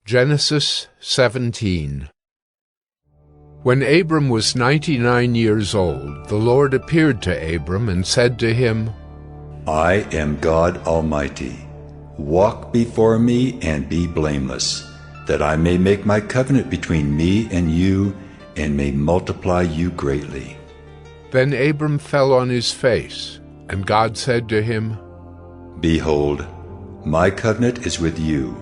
Genesis 17. When Abram was 99 years old, the Lord appeared to Abram and said to him, I am God Almighty. Walk before me and be blameless, that I may make my covenant between me and you, and may multiply you greatly. Then Abram fell on his face, and God said to him, Behold, my covenant is with you,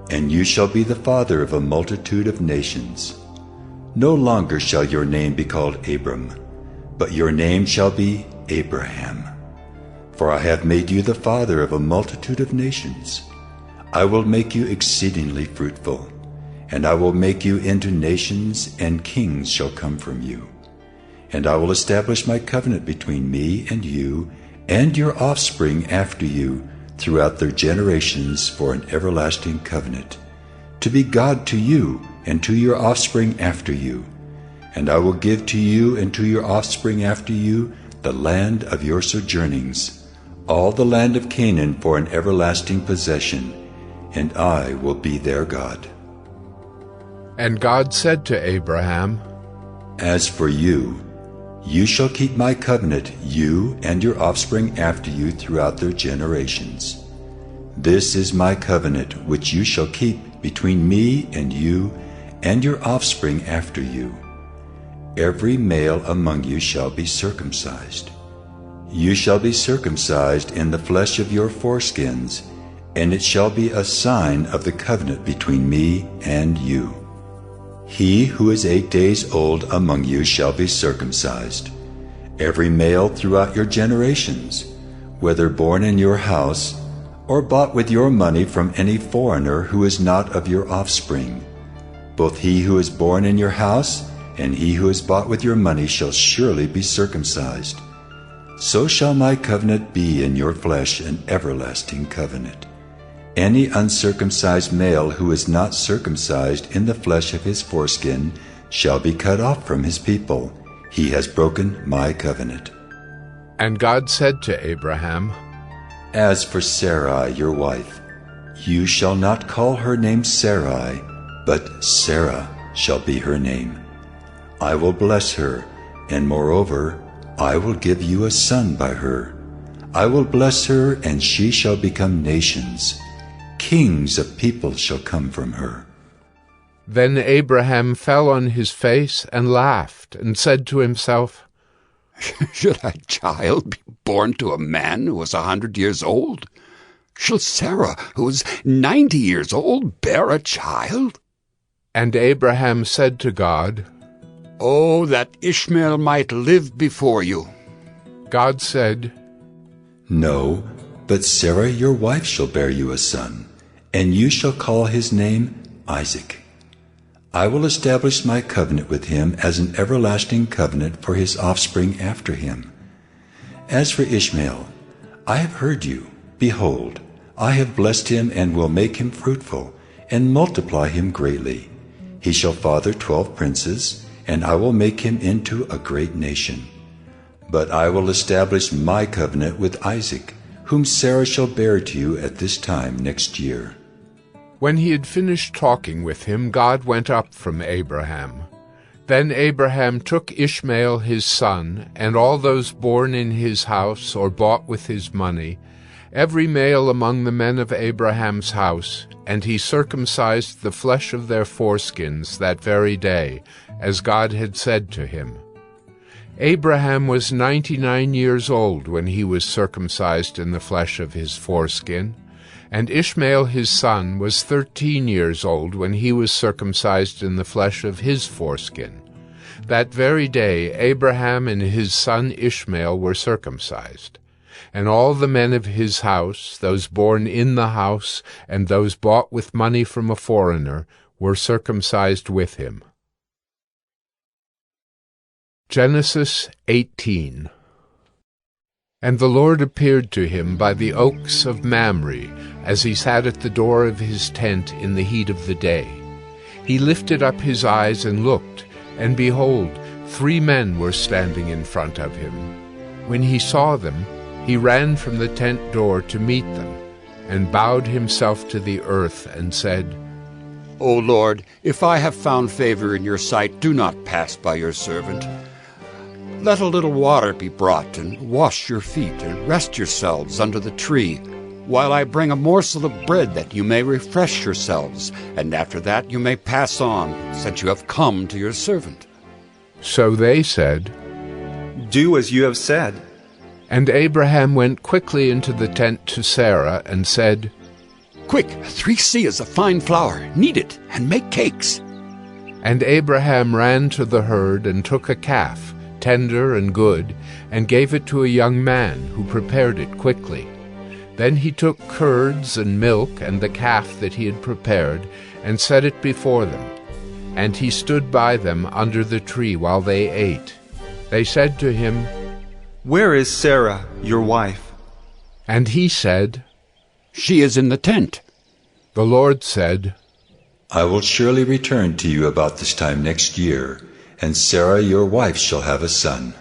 and you shall be the father of a multitude of nations. No longer shall your name be called Abram, but your name shall be Abraham. For I have made you the father of a multitude of nations. I will make you exceedingly fruitful, and I will make you into nations, and kings shall come from you. And I will establish my covenant between me and you, and your offspring after you, throughout their generations for an everlasting covenant, to be God to you and to your offspring after you. And I will give to you and to your offspring after you the land of your sojournings, all the land of Canaan for an everlasting possession, and I will be their God. And God said to Abraham, As for you, you shall keep my covenant, you and your offspring after you throughout their generations. This is my covenant which you shall keep between me and you and your offspring after you. Every male among you shall be circumcised. You shall be circumcised in the flesh of your foreskins, and it shall be a sign of the covenant between me and you. He who is 8 days old among you shall be circumcised, every male throughout your generations, whether born in your house or bought with your money from any foreigner who is not of your offspring. Both he who is born in your house and he who is bought with your money shall surely be circumcised. So shall my covenant be in your flesh, an everlasting covenant. Any uncircumcised male who is not circumcised in the flesh of his foreskin shall be cut off from his people. He has broken my covenant. And God said to Abraham, As for Sarai, your wife, you shall not call her name Sarai, but Sarah shall be her name. I will bless her, and moreover, I will give you a son by her. I will bless her, and she shall become nations. Kings of people shall come from her. Then Abraham fell on his face and laughed, and said to himself, Should a child be born to a man who was 100 years old? Shall Sarah, who is 90 years old, bear a child? And Abraham said to God, Oh, that Ishmael might live before you. God said, No, but Sarah your wife shall bear you a son, and you shall call his name Isaac. I will establish my covenant with him as an everlasting covenant for his offspring after him. As for Ishmael, I have heard you. Behold, I have blessed him and will make him fruitful, and multiply him greatly. He shall father 12 princes, and I will make him into a great nation. But I will establish my covenant with Isaac, whom Sarah shall bear to you at this time next year. When he had finished talking with him, God went up from Abraham. Then Abraham took Ishmael his son, and all those born in his house or bought with his money, every male among the men of Abraham's house, and he circumcised the flesh of their foreskins that very day, as God had said to him. Abraham was 99 years old when he was circumcised in the flesh of his foreskin, and Ishmael his son was 13 years old when he was circumcised in the flesh of his foreskin. That very day Abraham and his son Ishmael were circumcised. And all the men of his house, those born in the house, and those bought with money from a foreigner, were circumcised with him. Genesis 18. And the Lord appeared to him by the oaks of Mamre, as he sat at the door of his tent in the heat of the day. He lifted up his eyes and looked, and behold, 3 men were standing in front of him. When he saw them, he ran from the tent door to meet them, and bowed himself to the earth and said, O Lord, if I have found favor in your sight, do not pass by your servant. Let a little water be brought, and wash your feet, and rest yourselves under the tree, while I bring a morsel of bread that you may refresh yourselves, and after that you may pass on, since you have come to your servant. So they said, Do as you have said. And Abraham went quickly into the tent to Sarah and said, Quick, 3 seahs of fine flour, knead it, and make cakes. And Abraham ran to the herd and took a calf, tender and good, and gave it to a young man, who prepared it quickly. Then he took curds and milk and the calf that he had prepared, and set it before them. And he stood by them under the tree while they ate. They said to him, Where is Sarah, your wife? And he said, She is in the tent. The Lord said, I will surely return to you about this time next year, and Sarah your wife shall have a son.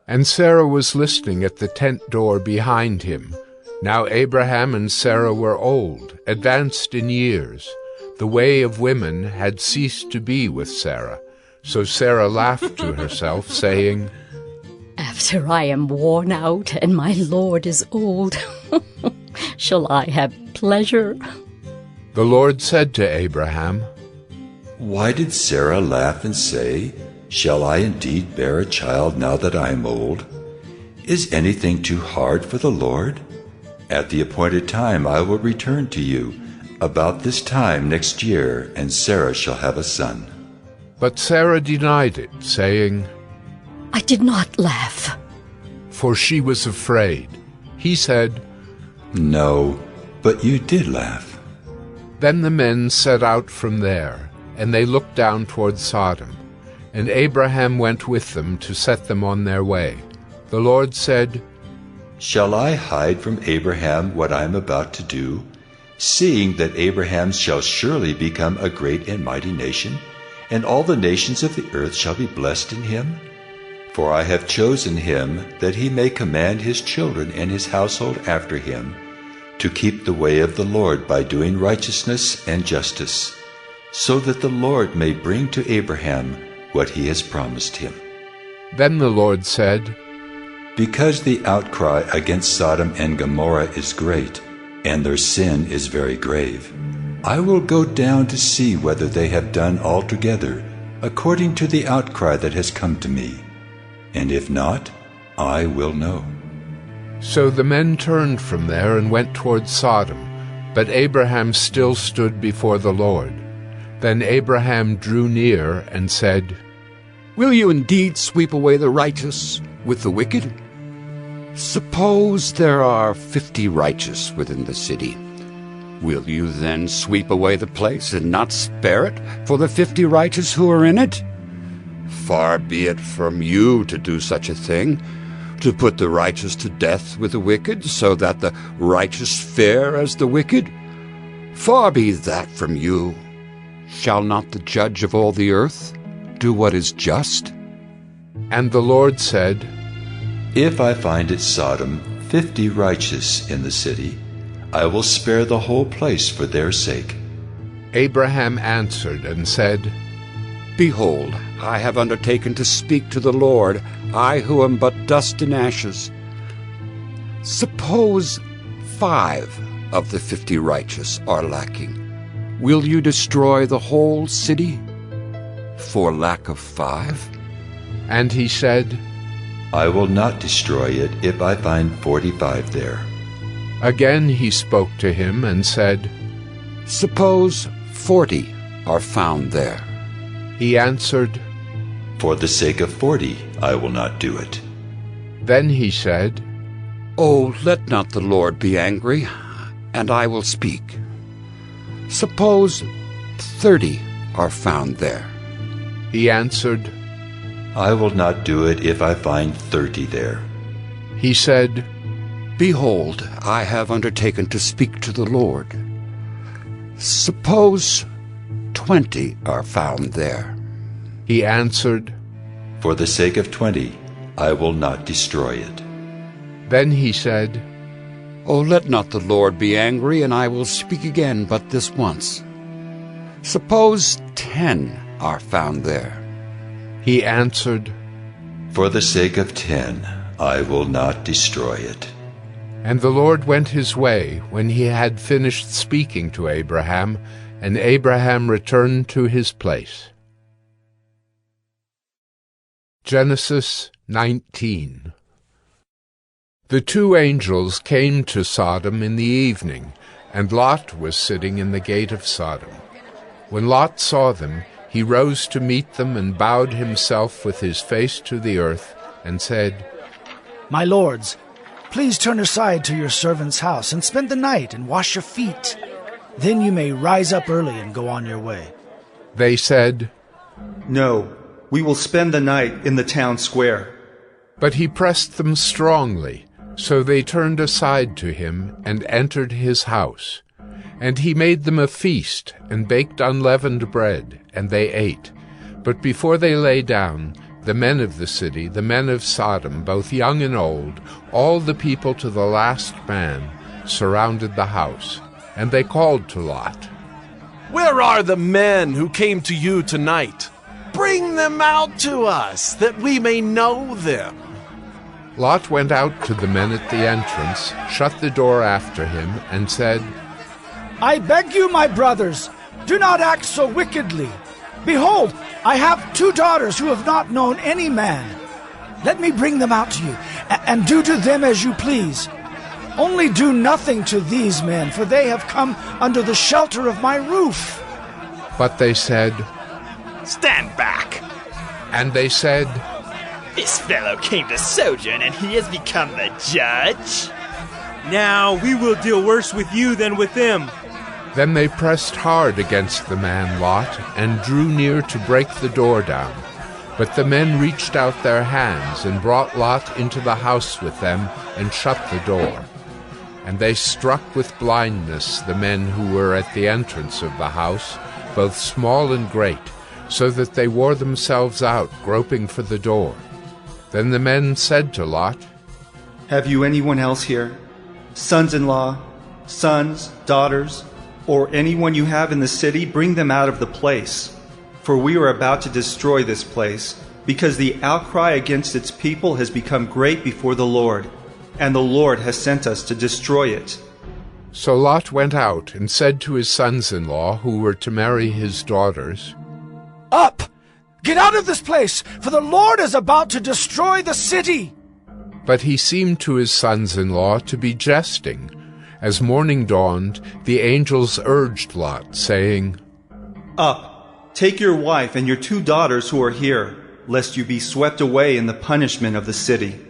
And Sarah was listening at the tent door behind him. Now Abraham and Sarah were old, advanced in years. The way of women had ceased to be with Sarah. So Sarah laughed to herself, saying, After I am worn out and my Lord is old, shall I have pleasure? The Lord said to Abraham, Why did Sarah laugh and say, Shall I indeed bear a child now that I am old? Is anything too hard for the Lord? At the appointed time I will return to you, about this time next year, and Sarah shall have a son. But Sarah denied it, saying, I did not laugh. For she was afraid. He said, No, but you did laugh. Then the men set out from there, and they looked down toward Sodom. And Abraham went with them to set them on their way. The Lord said, Shall I hide from Abraham what I am about to do, seeing that Abraham shall surely become a great and mighty nation, and all the nations of the earth shall be blessed in him? For I have chosen him that he may command his children and his household after him, to keep the way of the Lord by doing righteousness and justice, so that the Lord may bring to Abraham what he has promised him. Then the Lord said, Because the outcry against Sodom and Gomorrah is great, and their sin is very grave, I will go down to see whether they have done altogether according to the outcry that has come to me. And if not, I will know. So the men turned from there and went toward Sodom, but Abraham still stood before the Lord. Then Abraham drew near and said, Will you indeed sweep away the righteous with the wicked? Suppose there are 50 righteous within the city. Will you then sweep away the place and not spare it for the 50 righteous who are in it? Far be it from you to do such a thing, to put the righteous to death with the wicked, so that the righteous fare as the wicked. Far be that from you. Shall not the judge of all the earth do what is just? And the Lord said, If I find at Sodom 50 righteous in the city, I will spare the whole place for their sake. Abraham answered and said, Behold, I have undertaken to speak to the Lord, I who am but dust and ashes. Suppose 5 of the 50 righteous are lacking. Will you destroy the whole city for lack of 5? And he said, I will not destroy it if I find 45 there. Again he spoke to him and said, Suppose 40 are found there. He answered, For the sake of 40 I will not do it. Then he said, Oh, let not the Lord be angry, and I will speak. Suppose 30 are found there. He answered, I will not do it if I find 30 there. He said, Behold, I have undertaken to speak to the Lord. Suppose 20 are found there. He answered, For the sake of 20 I will not destroy it. Then he said, Oh, let not the Lord be angry, and I will speak again but this once. Suppose 10 are found there. He answered, For the sake of 10, I will not destroy it. And the Lord went his way when he had finished speaking to Abraham, and Abraham returned to his place. Genesis 19. The 2 angels came to Sodom in the evening, and Lot was sitting in the gate of Sodom. When Lot saw them, he rose to meet them and bowed himself with his face to the earth, and said, My lords, please turn aside to your servant's house and spend the night and wash your feet. Then you may rise up early and go on your way. They said, No, we will spend the night in the town square. But he pressed them strongly, so they turned aside to him and entered his house. And he made them a feast, and baked unleavened bread, and they ate. But before they lay down, the men of the city, the men of Sodom, both young and old, all the people to the last man, surrounded the house. And they called to Lot, Where are the men who came to you tonight? Bring them out to us, that we may know them. Lot went out to the men at the entrance, shut the door after him, and said, I beg you, my brothers, do not act so wickedly. Behold, I have 2 daughters who have not known any man. Let me bring them out to you, and do to them as you please. Only do nothing to these men, for they have come under the shelter of my roof. But they said, Stand back! And they said, This fellow came to sojourn, and he has become the judge? Now we will deal worse with you than with them. Then they pressed hard against the man Lot, and drew near to break the door down. But the men reached out their hands, and brought Lot into the house with them, and shut the door. And they struck with blindness the men who were at the entrance of the house, both small and great, so that they wore themselves out, groping for the door. Then the men said to Lot, Have you anyone else here? Sons-in-law, sons, daughters, or anyone you have in the city? Bring them out of the place. For we are about to destroy this place, because the outcry against its people has become great before the Lord, and the Lord has sent us to destroy it. So Lot went out and said to his sons-in-law, who were to marry his daughters, Up! Get out of this place, for the Lord is about to destroy the city. But he seemed to his sons-in-law to be jesting. As morning dawned, the angels urged Lot, saying, Up, take your wife and your 2 daughters who are here, lest you be swept away in the punishment of the city.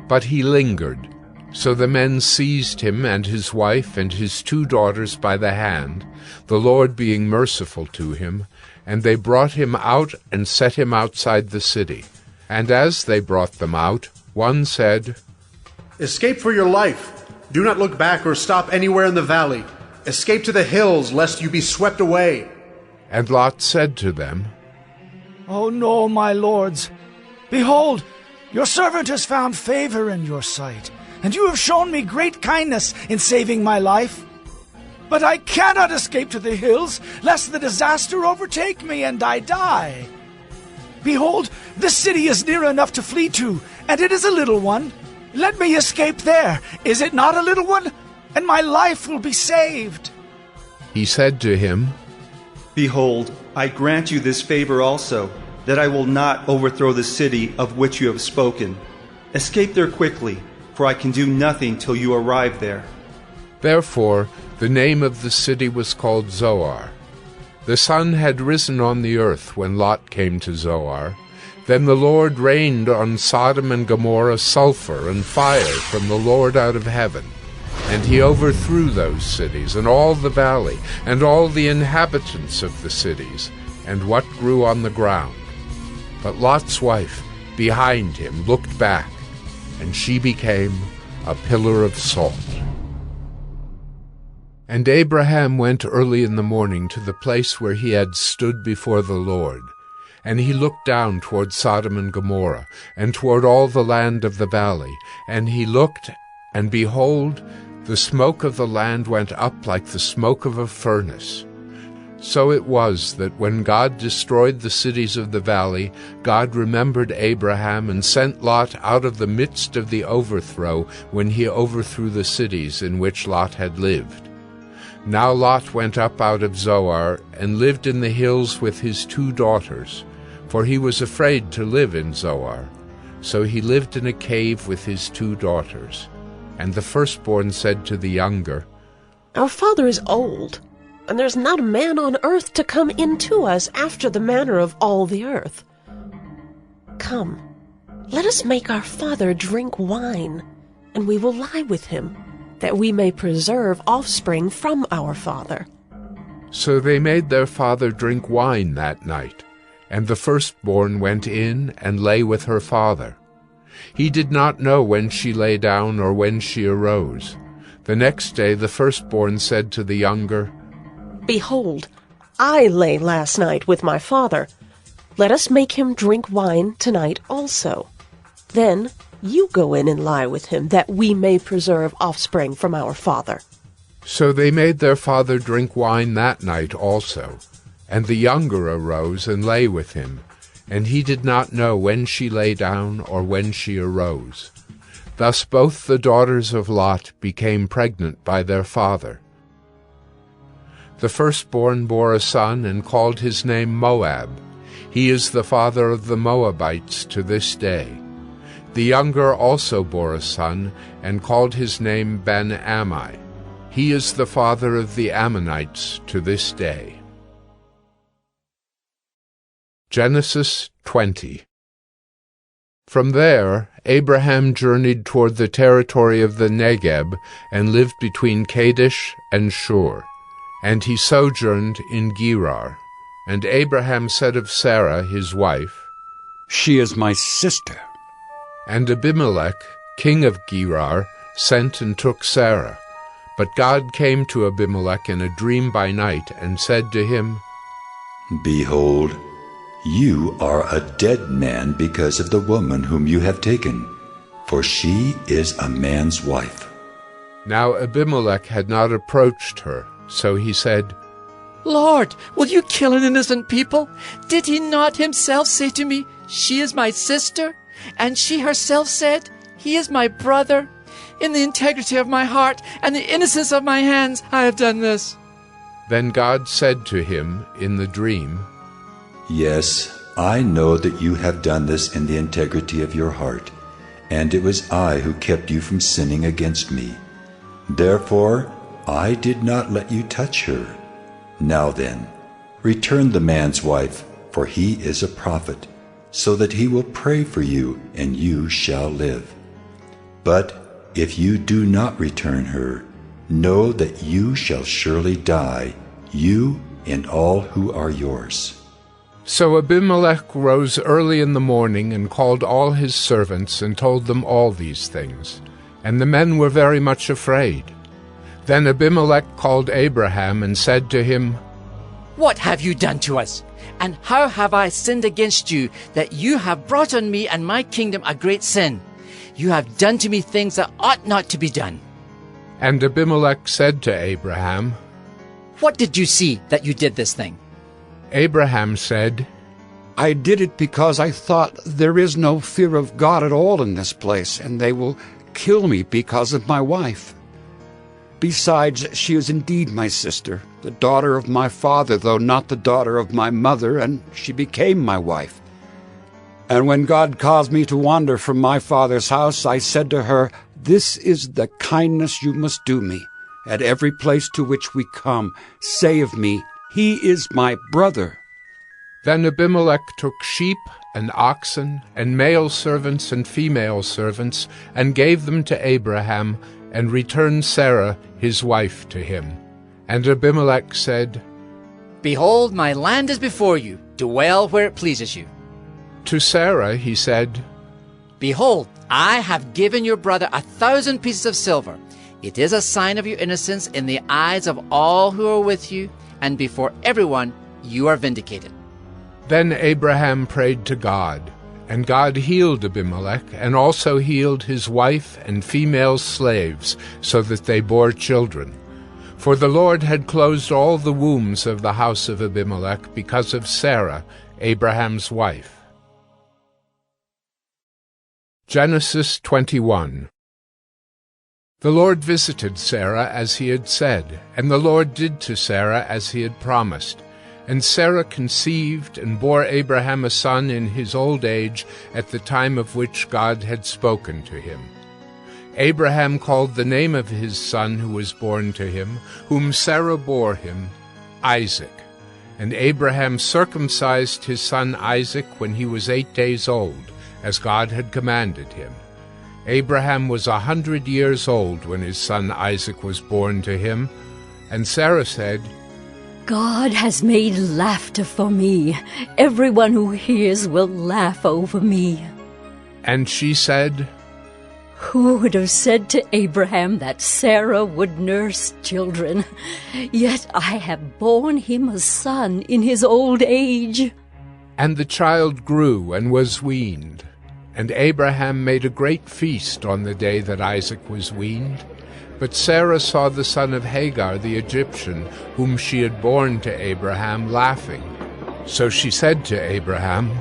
But he lingered. So the men seized him and his wife and his 2 daughters by the hand, the Lord being merciful to him, and they brought him out and set him outside the city. And as they brought them out, one said, Escape for your life. Do not look back or stop anywhere in the valley. Escape to the hills, lest you be swept away. And Lot said to them, Oh no, my lords. Behold, your servant has found favor in your sight, and you have shown me great kindness in saving my life. But I cannot escape to the hills, lest the disaster overtake me and I die. Behold, this city is near enough to flee to, and it is a little one. Let me escape there. Is it not a little one? And my life will be saved. He said to him, Behold, I grant you this favor also, that I will not overthrow the city of which you have spoken. Escape there quickly, for I can do nothing till you arrive there. Therefore the name of the city was called Zoar. The sun had risen on the earth when Lot came to Zoar. Then the Lord rained on Sodom and Gomorrah sulfur and fire from the Lord out of heaven. And he overthrew those cities, and all the valley, and all the inhabitants of the cities, and what grew on the ground. But Lot's wife, behind him, looked back, and she became a pillar of salt. And Abraham went early in the morning to the place where he had stood before the Lord. And he looked down toward Sodom and Gomorrah, and toward all the land of the valley. And he looked, and behold, the smoke of the land went up like the smoke of a furnace. So it was that when God destroyed the cities of the valley, God remembered Abraham and sent Lot out of the midst of the overthrow when he overthrew the cities in which Lot had lived. Now Lot went up out of Zoar and lived in the hills with his 2 daughters, for he was afraid to live in Zoar. So he lived in a cave with his 2 daughters. And the firstborn said to the younger, Our father is old, and there's not a man on earth to come into us after the manner of all the earth. Come, let us make our father drink wine, and we will lie with him, that we may preserve offspring from our father. So they made their father drink wine that night, and the firstborn went in and lay with her father. He did not know when she lay down or when she arose. The next day the firstborn said to the younger, Behold, I lay last night with my father. Let us make him drink wine tonight also. Then you go in and lie with him, that we may preserve offspring from our father. So they made their father drink wine that night also. And the younger arose and lay with him, and he did not know when she lay down or when she arose. Thus both the daughters of Lot became pregnant by their father. The firstborn bore a son and called his name Moab. He is the father of the Moabites to this day. The younger also bore a son and called his name Ben-Ammi. He is the father of the Ammonites to this day. Genesis 20. From there, Abraham journeyed toward the territory of the Negeb and lived between Kadesh and Shur. And he sojourned in Gerar. And Abraham said of Sarah his wife, She is my sister. And Abimelech, king of Gerar, sent and took Sarah. But God came to Abimelech in a dream by night and said to him, Behold, you are a dead man because of the woman whom you have taken, for she is a man's wife. Now Abimelech had not approached her, so he said, Lord, will you kill an innocent people? Did he not himself say to me, She is my sister? And she herself said, He is my brother. In the integrity of my heart and the innocence of my hands I have done this. Then God said to him in the dream, Yes, I know that you have done this in the integrity of your heart, and it was I who kept you from sinning against me. Therefore, I did not let you touch her. Now then, return the man's wife, for he is a prophet, so that he will pray for you, and you shall live. But if you do not return her, know that you shall surely die, you and all who are yours. So Abimelech rose early in the morning and called all his servants and told them all these things. And the men were very much afraid. Then Abimelech called Abraham and said to him, What have you done to us? And how have I sinned against you, that you have brought on me and my kingdom a great sin? You have done to me things that ought not to be done. And Abimelech said to Abraham, What did you see that you did this thing? Abraham said, I did it because I thought there is no fear of God at all in this place, and they will kill me because of my wife. Besides, she is indeed my sister, the daughter of my father, though not the daughter of my mother, and she became my wife. And when God caused me to wander from my father's house, I said to her, This is the kindness you must do me. At every place to which we come, say of me, He is my brother. Then Abimelech took sheep and oxen and male servants and female servants and gave them to Abraham and returned Sarah his wife to him. And Abimelech said, Behold, my land is before you. Dwell where it pleases you. To Sarah he said, Behold, I have given your brother 1,000 pieces of silver. It is a sign of your innocence in the eyes of all who are with you, and before everyone you are vindicated. Then Abraham prayed to God, and God healed Abimelech, and also healed his wife and female slaves, so that they bore children. For the Lord had closed all the wombs of the house of Abimelech because of Sarah, Abraham's wife. Genesis 21. The Lord visited Sarah as he had said, and the Lord did to Sarah as he had promised. And Sarah conceived and bore Abraham a son in his old age at the time of which God had spoken to him. Abraham called the name of his son who was born to him, whom Sarah bore him, Isaac. And Abraham circumcised his son Isaac when he was 8 days old, as God had commanded him. Abraham was 100 years old when his son Isaac was born to him. And Sarah said, God has made laughter for me. Everyone who hears will laugh over me. And she said, Who would have said to Abraham that Sarah would nurse children? Yet I have borne him a son in his old age. And the child grew and was weaned. And Abraham made a great feast on the day that Isaac was weaned. But Sarah saw the son of Hagar the Egyptian, whom she had borne to Abraham, laughing. So she said to Abraham,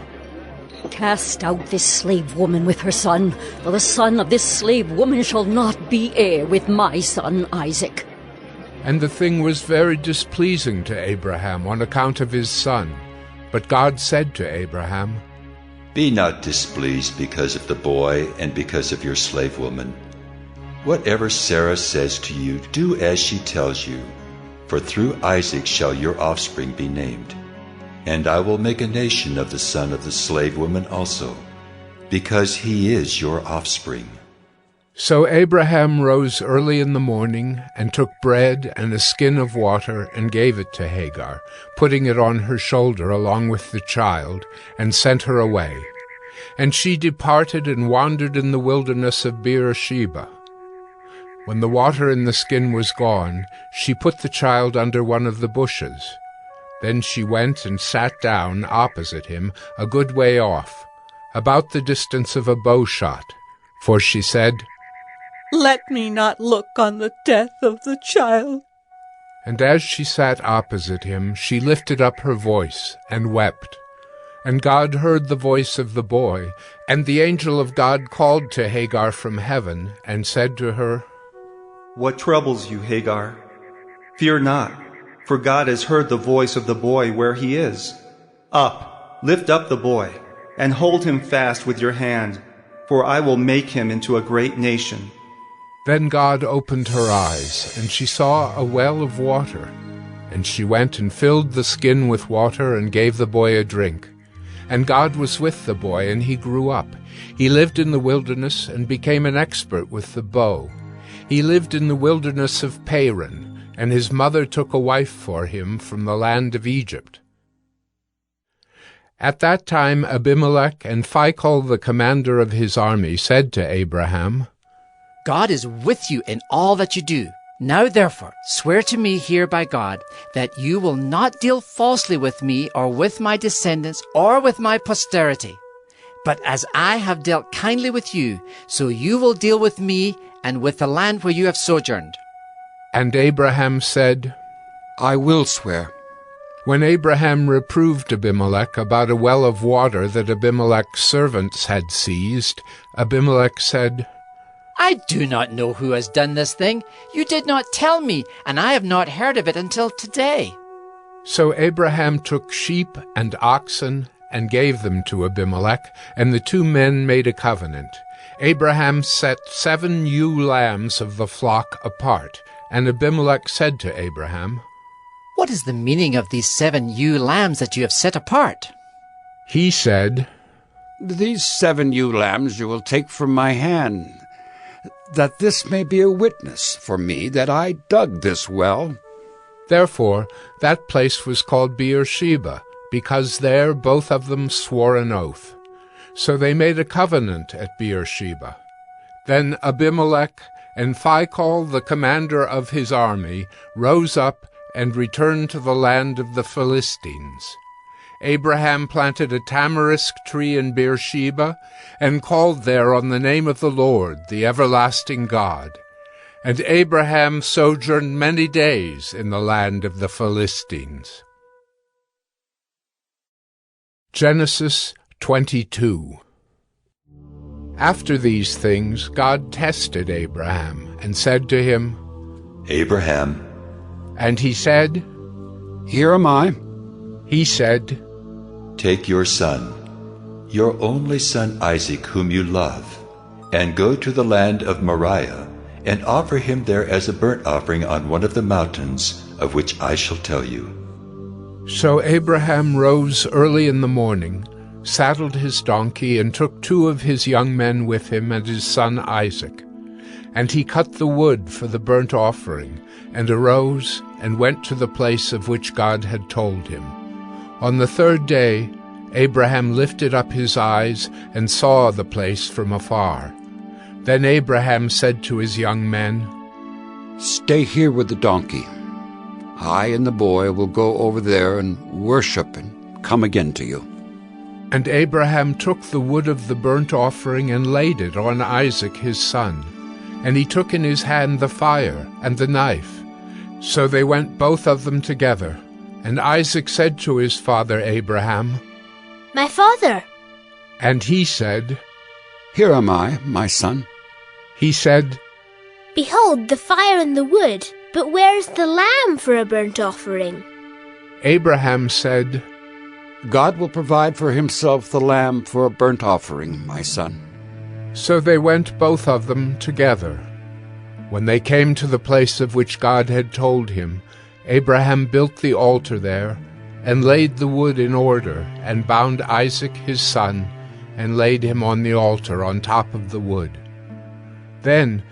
Cast out this slave woman with her son, for the son of this slave woman shall not be heir with my son Isaac. And the thing was very displeasing to Abraham on account of his son. But God said to Abraham, Be not displeased because of the boy and because of your slave woman. Whatever Sarah says to you, do as she tells you, for through Isaac shall your offspring be named. And I will make a nation of the son of the slave woman also, because he is your offspring. So Abraham rose early in the morning, and took bread and a skin of water, and gave it to Hagar, putting it on her shoulder along with the child, and sent her away. And she departed and wandered in the wilderness of Beersheba. When the water in the skin was gone, she put the child under one of the bushes. Then she went and sat down opposite him, a good way off, about the distance of a bow shot. For she said, Let me not look on the death of the child. And as she sat opposite him, she lifted up her voice and wept. And God heard the voice of the boy, and the angel of God called to Hagar from heaven, and said to her, What troubles you, Hagar? Fear not, for God has heard the voice of the boy where he is. Up, lift up the boy, and hold him fast with your hand, for I will make him into a great nation. Then God opened her eyes, and she saw a well of water. And she went and filled the skin with water, and gave the boy a drink. And God was with the boy, and he grew up. He lived in the wilderness, and became an expert with the bow. He lived in the wilderness of Paran, and his mother took a wife for him from the land of Egypt. At that time Abimelech and Phicol the commander of his army said to Abraham, God is with you in all that you do. Now therefore swear to me here by God that you will not deal falsely with me or with my descendants or with my posterity. But as I have dealt kindly with you, so you will deal with me and with the land where you have sojourned. And Abraham said, I will swear. When Abraham reproved Abimelech about a well of water that Abimelech's servants had seized, Abimelech said, I do not know who has done this thing. You did not tell me, and I have not heard of it until today. So Abraham took sheep and oxen and gave them to Abimelech, and the two men made a covenant. Abraham set 7 ewe lambs of the flock apart, and Abimelech said to Abraham, What is the meaning of these 7 ewe lambs that you have set apart? He said, These 7 ewe lambs you will take from my hand, that this may be a witness for me that I dug this well. Therefore that place was called Beersheba, because there both of them swore an oath. So they made a covenant at Beersheba. Then Abimelech and Phicol the commander of his army rose up and returned to the land of the Philistines. Abraham planted a tamarisk tree in Beersheba, and called there on the name of the Lord, the everlasting God. And Abraham sojourned many days in the land of the Philistines. Genesis 22. After these things, God tested Abraham and said to him, Abraham. And he said, Here am I. He said, Take your son, your only son Isaac, whom you love, and go to the land of Moriah, and offer him there as a burnt offering on one of the mountains of which I shall tell you. So Abraham rose early in the morning, saddled his donkey, and took 2 of his young men with him and his son Isaac. And he cut the wood for the burnt offering, and arose and went to the place of which God had told him. On the 3rd day, Abraham lifted up his eyes and saw the place from afar. Then Abraham said to his young men, Stay here with the donkey. I and the boy will go over there and worship and come again to you. And Abraham took the wood of the burnt offering and laid it on Isaac his son. And he took in his hand the fire and the knife. So they went both of them together. And Isaac said to his father Abraham, My father. And he said, Here am I, my son. He said, Behold the fire and the wood, but where is the lamb for a burnt offering? Abraham said, God will provide for himself the lamb for a burnt offering, my son. So they went both of them together. When they came to the place of which God had told him, Abraham built the altar there, and laid the wood in order, and bound Isaac his son, and laid him on the altar on top of the wood. Then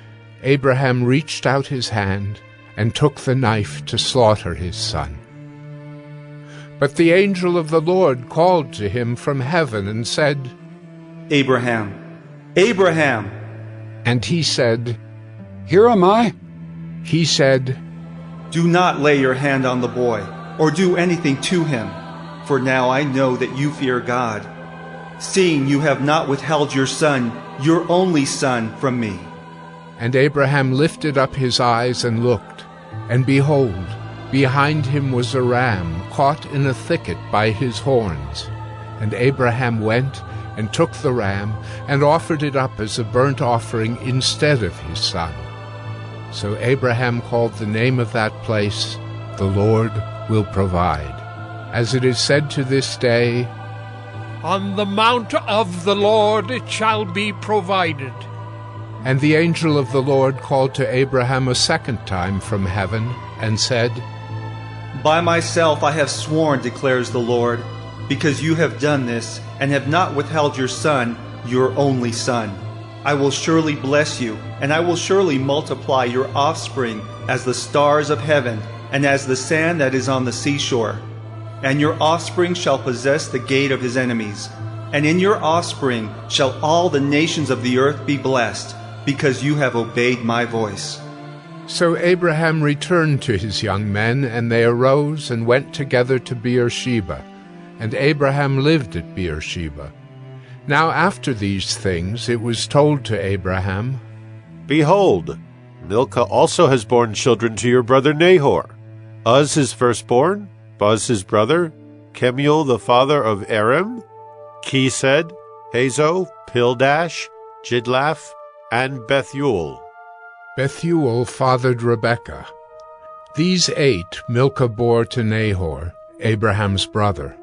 Abraham reached out his hand, and took the knife to slaughter his son. But the angel of the Lord called to him from heaven and said, Abraham, Abraham. And he said, Here am I. He said, Do not lay your hand on the boy, or do anything to him, for now I know that you fear God, seeing you have not withheld your son, your only son, from me. And Abraham lifted up his eyes and looked, and behold, behind him was a ram caught in a thicket by his horns. And Abraham went and took the ram and offered it up as a burnt offering instead of his son. So Abraham called the name of that place, The Lord Will Provide. As it is said to this day, On the mount of the Lord it shall be provided. And the angel of the Lord called to Abraham a second time from heaven, and said, By myself I have sworn, declares the Lord, because you have done this, and have not withheld your son, your only son. I will surely bless you, and I will surely multiply your offspring as the stars of heaven, and as the sand that is on the seashore. And your offspring shall possess the gate of his enemies. And in your offspring shall all the nations of the earth be blessed, because you have obeyed my voice. So Abraham returned to his young men, and they arose and went together to Beersheba. And Abraham lived at Beersheba. Now after these things it was told to Abraham, Behold, Milcah also has borne children to your brother Nahor, Uz his firstborn, Buz his brother, Kemuel the father of Aram, Kesed, Hazo, Pildash, Jidlaph, and Bethuel. Bethuel fathered Rebekah. These 8 Milcah bore to Nahor, Abraham's brother.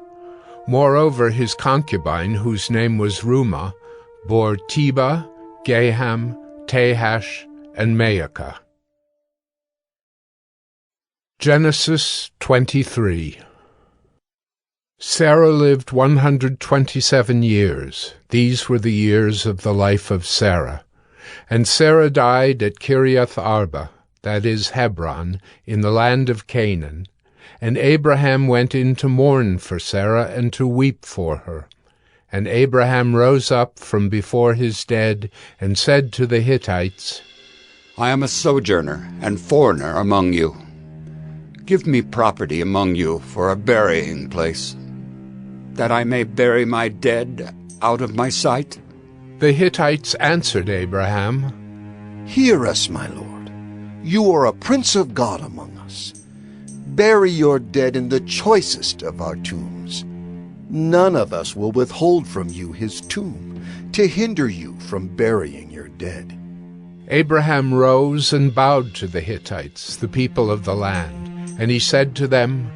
Moreover, his concubine, whose name was Reumah, bore Tebah, Gaham, Tahash, and Maacah. Genesis 23. Sarah lived 127 years. These were the years of the life of Sarah. And Sarah died at Kiriath Arba, that is Hebron, in the land of Canaan. And Abraham went in to mourn for Sarah and to weep for her. And Abraham rose up from before his dead and said to the Hittites, I am a sojourner and foreigner among you. Give me property among you for a burying place, that I may bury my dead out of my sight. The Hittites answered Abraham, Hear us, my lord. You are a prince of God among us. Bury your dead in the choicest of our tombs. None of us will withhold from you his tomb, to hinder you from burying your dead." Abraham rose and bowed to the Hittites, the people of the land, and he said to them,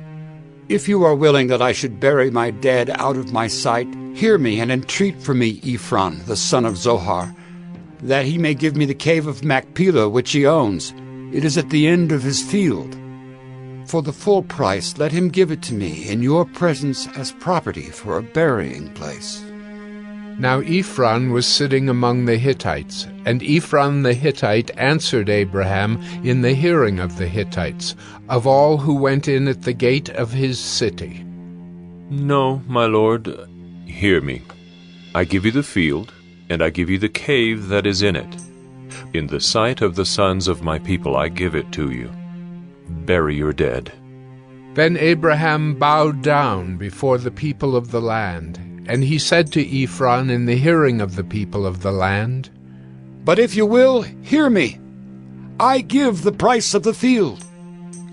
"If you are willing that I should bury my dead out of my sight, hear me and entreat for me Ephron, the son of Zohar, that he may give me the cave of Machpelah which he owns. It is at the end of his field. For the full price let him give it to me in your presence as property for a burying place." Now Ephron was sitting among the Hittites, and Ephron the Hittite answered Abraham in the hearing of the Hittites, of all who went in at the gate of his city. "No, my lord, hear me. I give you the field, and I give you the cave that is in it. In the sight of the sons of my people I give it to you. Bury your dead." Then Abraham bowed down before the people of the land, and he said to Ephron in the hearing of the people of the land, "But if you will, hear me. I give the price of the field.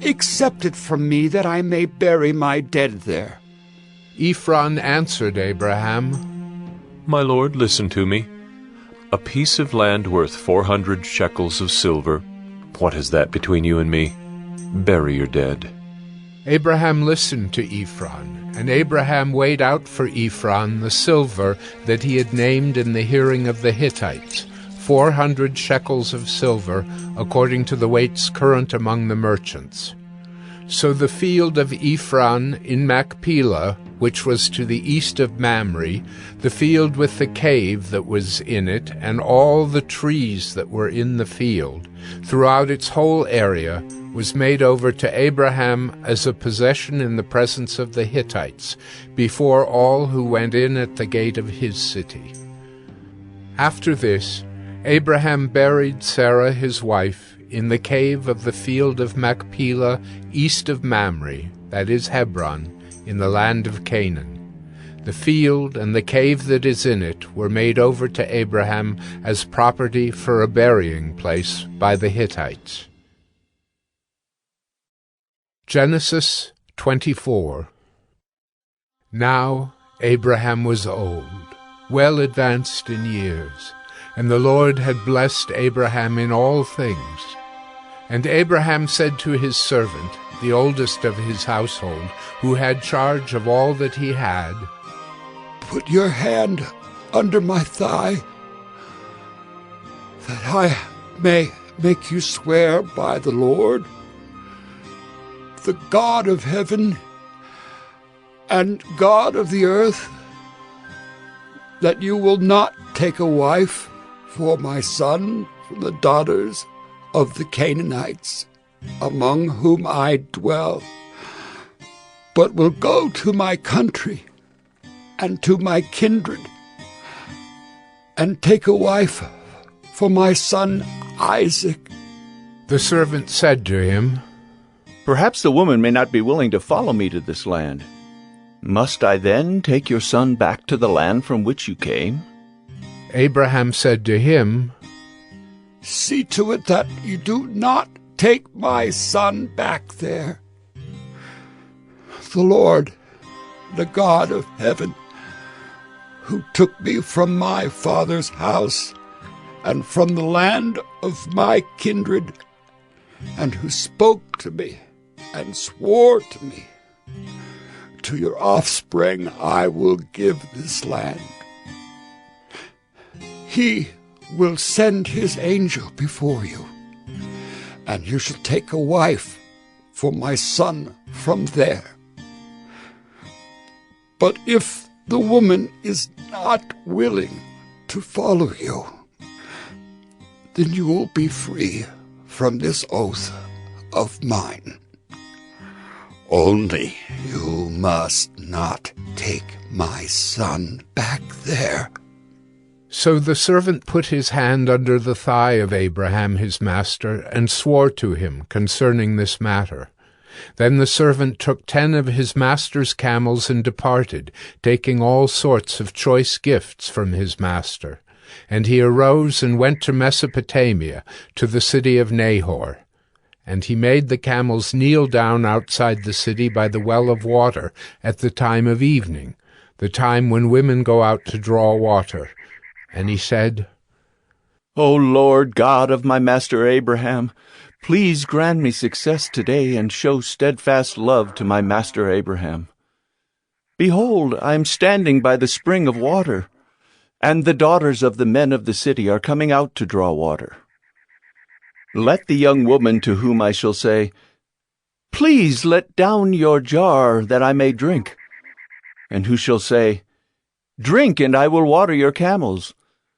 Accept it from me that I may bury my dead there." Ephron answered Abraham, "My lord, listen to me. A piece of land worth 400 shekels of silver. What is that between you and me? Bury your dead." Abraham listened to Ephron, and Abraham weighed out for Ephron the silver that he had named in the hearing of the Hittites, 400 shekels of silver, according to the weights current among the merchants. So the field of Ephron in Machpelah, which was to the east of Mamre, the field with the cave that was in it, and all the trees that were in the field, throughout its whole area, was made over to Abraham as a possession in the presence of the Hittites, before all who went in at the gate of his city. After this, Abraham buried Sarah his wife in the cave of the field of Machpelah east of Mamre, that is Hebron, in the land of Canaan. The field and the cave that is in it were made over to Abraham as property for a burying place by the Hittites. Genesis 24. Now Abraham was old, well advanced in years, and the Lord had blessed Abraham in all things. And Abraham said to his servant, the oldest of his household, who had charge of all that he had, "Put your hand under my thigh, that I may make you swear by the Lord, the God of heaven and God of the earth, that you will not take a wife for my son from the daughters of the Canaanites, among whom I dwell, but will go to my country and to my kindred, and take a wife for my son Isaac." The servant said to him, "Perhaps the woman may not be willing to follow me to this land. Must I then take your son back to the land from which you came?" Abraham said to him, "See to it that you do not take my son back there. The Lord, the God of heaven, who took me from my father's house and from the land of my kindred, and who spoke to me and swore to me, to your offspring I will give this land. He will send his angel before you, and you shall take a wife for my son from there. But if the woman is not willing to follow you, then you will be free from this oath of mine. Only you must not take my son back there." So the servant put his hand under the thigh of Abraham his master, and swore to him concerning this matter. Then the servant took 10 of his master's camels and departed, taking all sorts of choice gifts from his master. And he arose and went to Mesopotamia, to the city of Nahor. And he made the camels kneel down outside the city by the well of water at the time of evening, the time when women go out to draw water. And he said, O Lord God of my master Abraham, please grant me success today and show steadfast love to my master Abraham. Behold, I am standing by the spring of water, and the daughters of the men of the city are coming out to draw water. Let the young woman to whom I shall say, Please let down your jar that I may drink, and who shall say, Drink, and I will water your camels,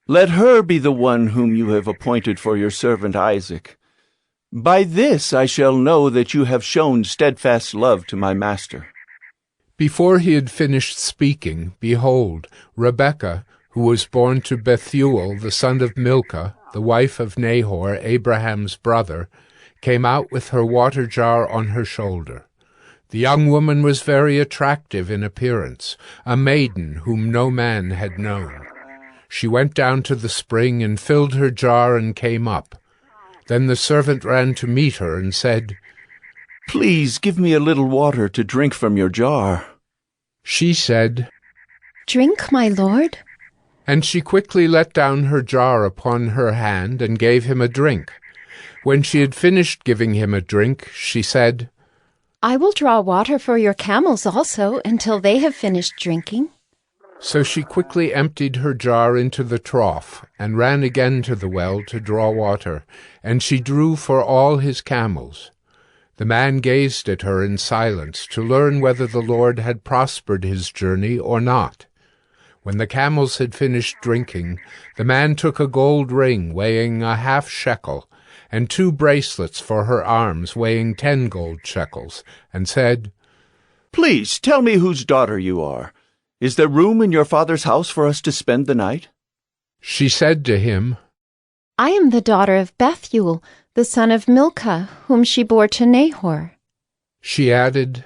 let her be the one whom you have appointed for your servant Isaac. By this I shall know that you have shown steadfast love to my master. Before he had finished speaking, behold, Rebekah, who was born to Bethuel, the son of Milcah, the wife of Nahor, Abraham's brother, came out with her water jar on her shoulder. The young woman was very attractive in appearance, a maiden whom no man had known. She went down to the spring and filled her jar and came up. Then the servant ran to meet her and said, Please give me a little water to drink from your jar. She said, Drink, my lord. And she quickly let down her jar upon her hand and gave him a drink. When she had finished giving him a drink, she said, I will draw water for your camels also until they have finished drinking. So she quickly emptied her jar into the trough and ran again to the well to draw water, and she drew for all his camels. The man gazed at her in silence to learn whether the Lord had prospered his journey or not. When the camels had finished drinking, the man took a gold ring weighing a half shekel, and 2 bracelets for her arms weighing 10 gold shekels, and said, Please tell me whose daughter you are. Is there room in your father's house for us to spend the night? She said to him, I am the daughter of Bethuel, the son of Milcah, whom she bore to Nahor. She added,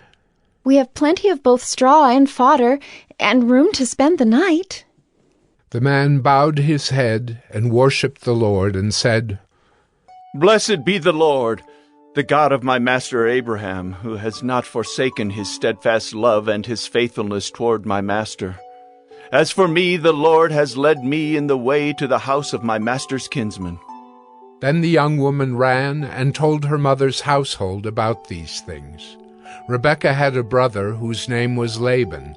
We have plenty of both straw and fodder, and room to spend the night. The man bowed his head and worshipped the Lord and said, Blessed be the Lord, the God of my master Abraham, who has not forsaken his steadfast love and his faithfulness toward my master. As for me, the Lord has led me in the way to the house of my master's kinsman. Then the young woman ran and told her mother's household about these things. Rebekah had a brother whose name was Laban.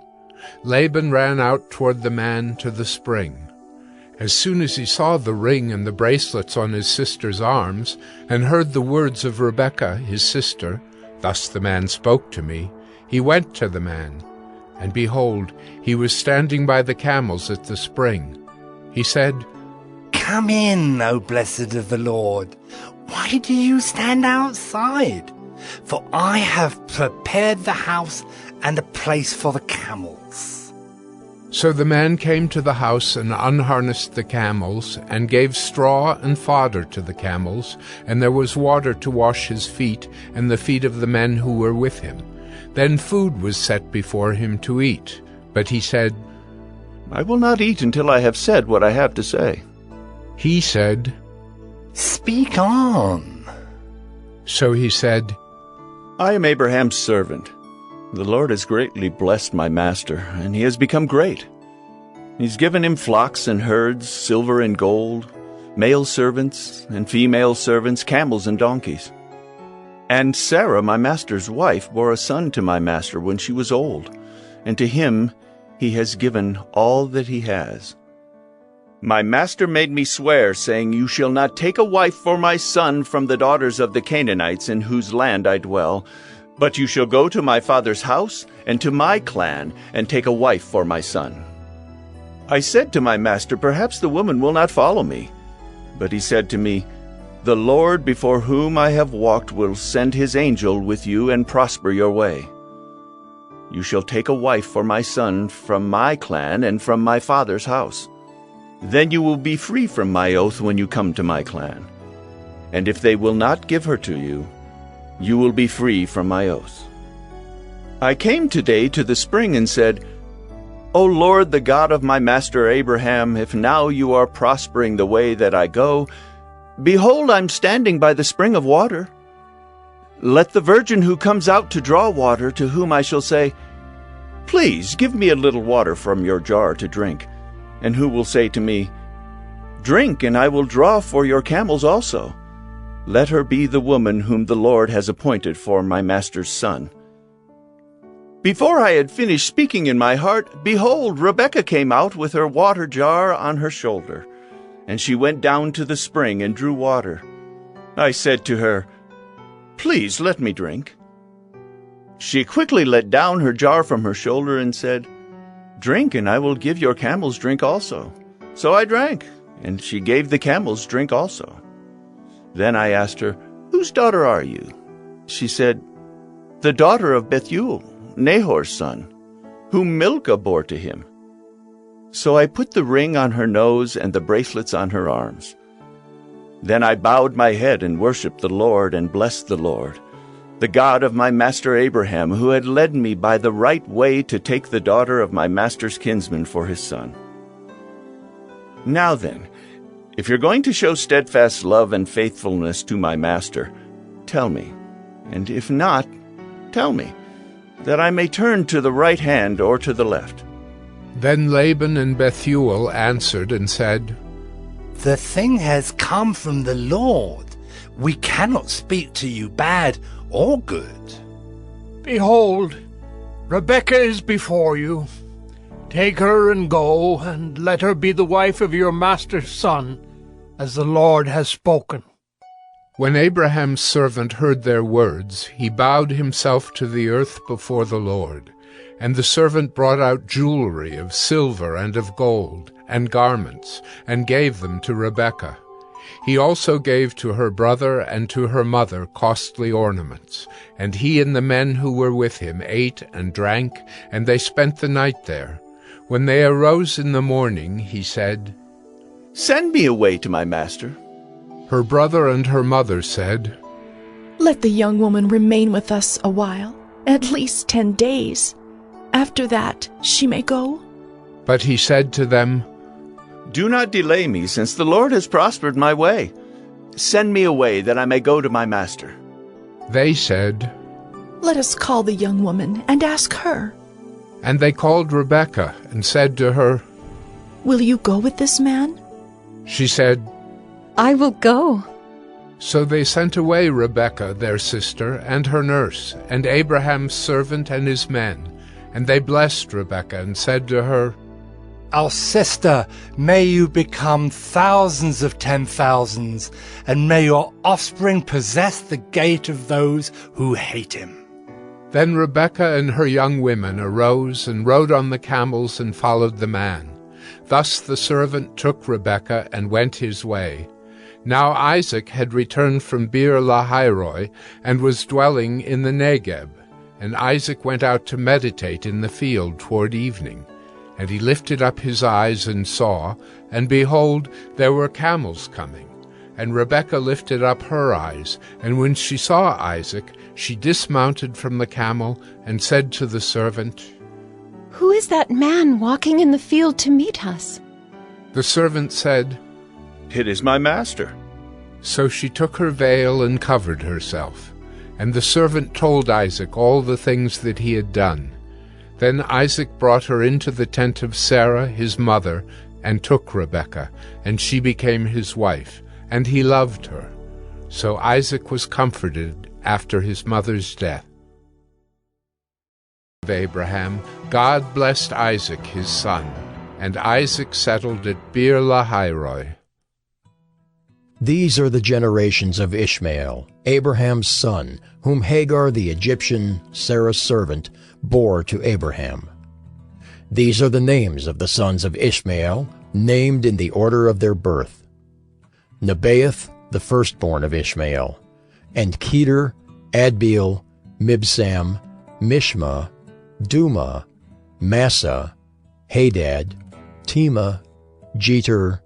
Laban ran out toward the man to the spring. As soon as he saw the ring and the bracelets on his sister's arms, and heard the words of Rebekah, his sister, Thus the man spoke to me, he went to the man. And behold, he was standing by the camels at the spring. He said, Come in, O blessed of the Lord. Why do you stand outside? For I have prepared the house and a place for the camels. So the man came to the house and unharnessed the camels, and gave straw and fodder to the camels, and there was water to wash his feet and the feet of the men who were with him. Then food was set before him to eat. But he said, I will not eat until I have said what I have to say. He said, Speak on. So he said, I am Abraham's servant. The Lord has greatly blessed my master, and he has become great. He's given him flocks and herds, silver and gold, male servants and female servants, camels and donkeys. And Sarah, my master's wife, bore a son to my master when she was old, and to him he has given all that he has. My master made me swear, saying, You shall not take a wife for my son from the daughters of the Canaanites in whose land I dwell, but you shall go to my father's house and to my clan and take a wife for my son. I said to my master, Perhaps the woman will not follow me. But he said to me, The Lord before whom I have walked will send his angel with you and prosper your way. You shall take a wife for my son from my clan and from my father's house. Then you will be free from my oath when you come to my clan. And if they will not give her to you, you will be free from my oath. I came today to the spring and said, O Lord, the God of my master Abraham, if now you are prospering the way that I go, behold, I'm standing by the spring of water. Let the virgin who comes out to draw water, to whom I shall say, 'Please give me a little water from your jar to drink,' and who will say to me, 'Drink, and I will draw for your camels also,' let her be the woman whom the Lord has appointed for my master's son." Before I had finished speaking in my heart, behold, Rebekah came out with her water jar on her shoulder, and she went down to the spring and drew water. I said to her, "Please let me drink." She quickly let down her jar from her shoulder and said, "Drink, and I will give your camels drink also." So I drank, and she gave the camels drink also. Then I asked her, "Whose daughter are you?" She said, "The daughter of Bethuel, Nahor's son, whom Milcah bore to him." So I put the ring on her nose and the bracelets on her arms. Then I bowed my head and worshipped the Lord and blessed the Lord, the God of my master Abraham, who had led me by the right way to take the daughter of my master's kinsman for his son. Now then, if you're going to show steadfast love and faithfulness to my master, tell me, and if not, tell me, that I may turn to the right hand or to the left." Then Laban and Bethuel answered and said, "The thing has come from the Lord. We cannot speak to you bad or good." Behold, Rebekah is before you. Take her and go, and let her be the wife of your master's son, as the Lord has spoken." When Abraham's servant heard their words, he bowed himself to the earth before the Lord. And the servant brought out jewelry of silver and of gold, and garments, and gave them to Rebekah. He also gave to her brother and to her mother costly ornaments. And he and the men who were with him ate and drank, and they spent the night there. When they arose in the morning, he said, "Send me away to my master." Her brother and her mother said, "Let the young woman remain with us a while, at least 10 days. After that, she may go." But he said to them, "Do not delay me, since the Lord has prospered my way. Send me away, that I may go to my master." They said, "Let us call the young woman and ask her." And they called Rebekah and said to her, "Will you go with this man?" She said, "I will go." So they sent away Rebekah their sister and her nurse, and Abraham's servant and his men. And they blessed Rebekah and said to her, "Our sister, may you become thousands of 10,000s, and may your offspring possess the gate of those who hate him." Then Rebekah and her young women arose and rode on the camels and followed the man. Thus the servant took Rebekah and went his way. Now Isaac had returned from Beer-lahai-roi and was dwelling in the Negeb. And Isaac went out to meditate in the field toward evening. And he lifted up his eyes and saw, and behold, there were camels coming. And Rebekah lifted up her eyes, and when she saw Isaac, she dismounted from the camel and said to the servant, "Who is that man walking in the field to meet us?" The servant said, "It is my master." So she took her veil and covered herself. And the servant told Isaac all the things that he had done. Then Isaac brought her into the tent of Sarah his mother, and took Rebekah, and she became his wife, and he loved her. So Isaac was comforted after his mother's death. Of Abraham, God blessed Isaac his son, and Isaac settled at Beer-lahai-roi. These are the generations of Ishmael, Abraham's son, whom Hagar the Egyptian, Sarah's servant, bore to Abraham. These are the names of the sons of Ishmael, named in the order of their birth: Nebaioth, the firstborn of Ishmael, and Kedar, Adbeel, Mibsam, Mishma, Duma, Massa, Hadad, Tema, Jeter,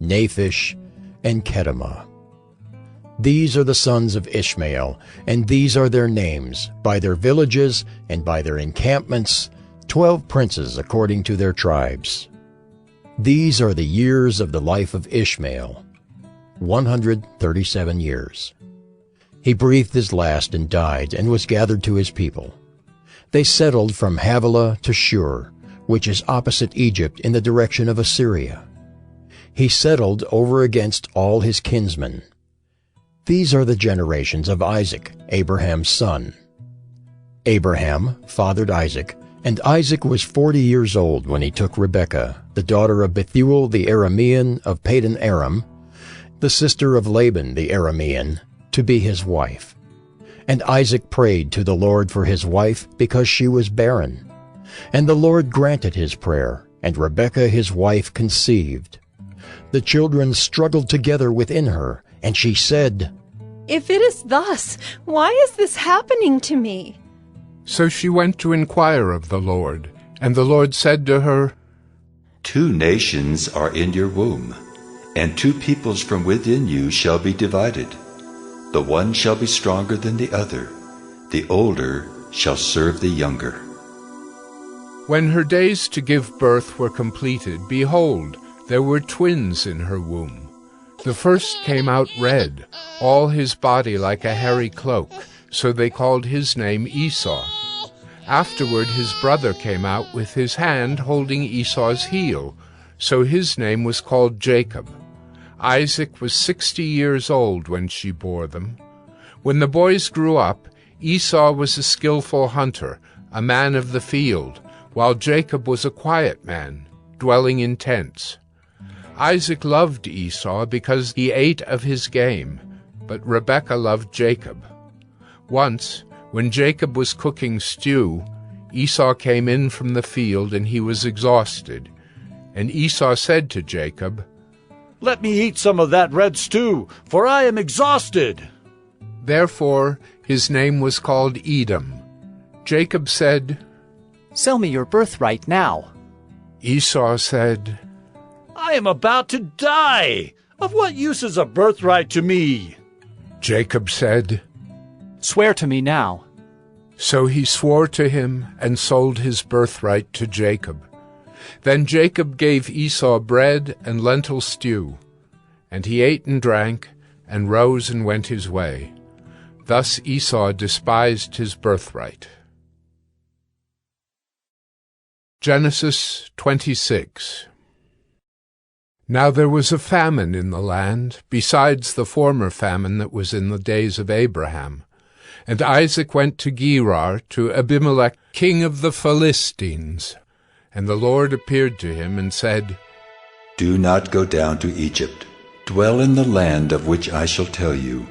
Naphish, and Kedemah. These are the sons of Ishmael, and these are their names, by their villages and by their encampments, 12 princes according to their tribes. These are the years of the life of Ishmael, 137 years. He breathed his last and died, and was gathered to his people. They settled from Havilah to Shur, which is opposite Egypt in the direction of Assyria. He settled over against all his kinsmen. These are the generations of Isaac, Abraham's son. Abraham fathered Isaac, and Isaac was 40 years old when he took Rebekah, the daughter of Bethuel the Aramean of Padan Aram, the sister of Laban the Aramean, to be his wife. And Isaac prayed to the Lord for his wife because she was barren. And the Lord granted his prayer, and Rebekah his wife conceived. The children struggled together within her, and she said, "If it is thus, why is this happening to me?" So she went to inquire of the Lord, and the Lord said to her, 2 nations are in your womb, and 2 peoples from within you shall be divided. The one shall be stronger than the other. The older shall serve the younger. When her days to give birth were completed, behold, there were twins in her womb. The first came out red, all his body like a hairy cloak, so they called his name Esau. Afterward his brother came out with his hand holding Esau's heel, so his name was called Jacob. Isaac was 60 years old when she bore them. When the boys grew up, Esau was a skillful hunter, a man of the field, while Jacob was a quiet man, dwelling in tents. Isaac loved Esau because he ate of his game, but Rebekah loved Jacob. Once, when Jacob was cooking stew, Esau came in from the field, and he was exhausted. And Esau said to Jacob, "Let me eat some of that red stew, for I am exhausted." Therefore his name was called Edom. Jacob said, "Sell me your birthright now." Esau said, "I am about to die. Of what use is a birthright to me?" Jacob said, "Swear to me now." So he swore to him and sold his birthright to Jacob. Then Jacob gave Esau bread and lentil stew, and he ate and drank, and rose and went his way. Thus Esau despised his birthright. Genesis 26. Now there was a famine in the land, besides the former famine that was in the days of Abraham. And Isaac went to Gerar, to Abimelech, king of the Philistines. And the Lord appeared to him and said, Do not go down to Egypt. Dwell in the land of which I shall tell you.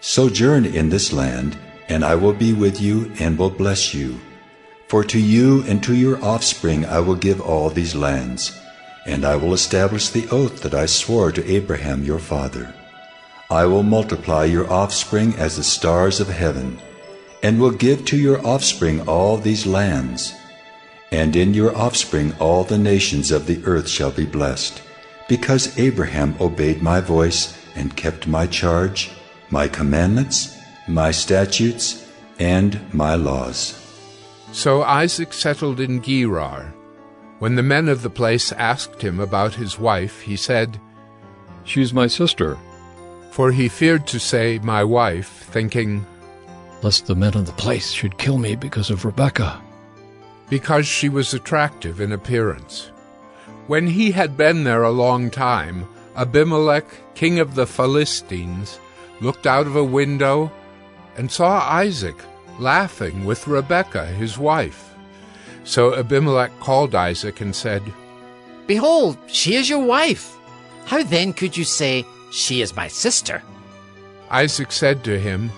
Sojourn in this land, and I will be with you and will bless you. For to you and to your offspring I will give all these lands, and I will establish the oath that I swore to Abraham your father. I will multiply your offspring as the stars of heaven, and will give to your offspring all these lands. And in your offspring all the nations of the earth shall be blessed, because Abraham obeyed my voice and kept my charge, my commandments, my statutes, and my laws. So Isaac settled in Gerar. When the men of the place asked him about his wife, he said, She's my sister. For he feared to say, my wife, thinking, lest the men of the place should kill me because of Rebekah. Because she was attractive in appearance. When he had been there a long time, Abimelech, king of the Philistines, looked out of a window and saw Isaac laughing with Rebekah, his wife. So Abimelech called Isaac and said, Behold, she is your wife. How then could you say, she is my sister? Isaac said to him,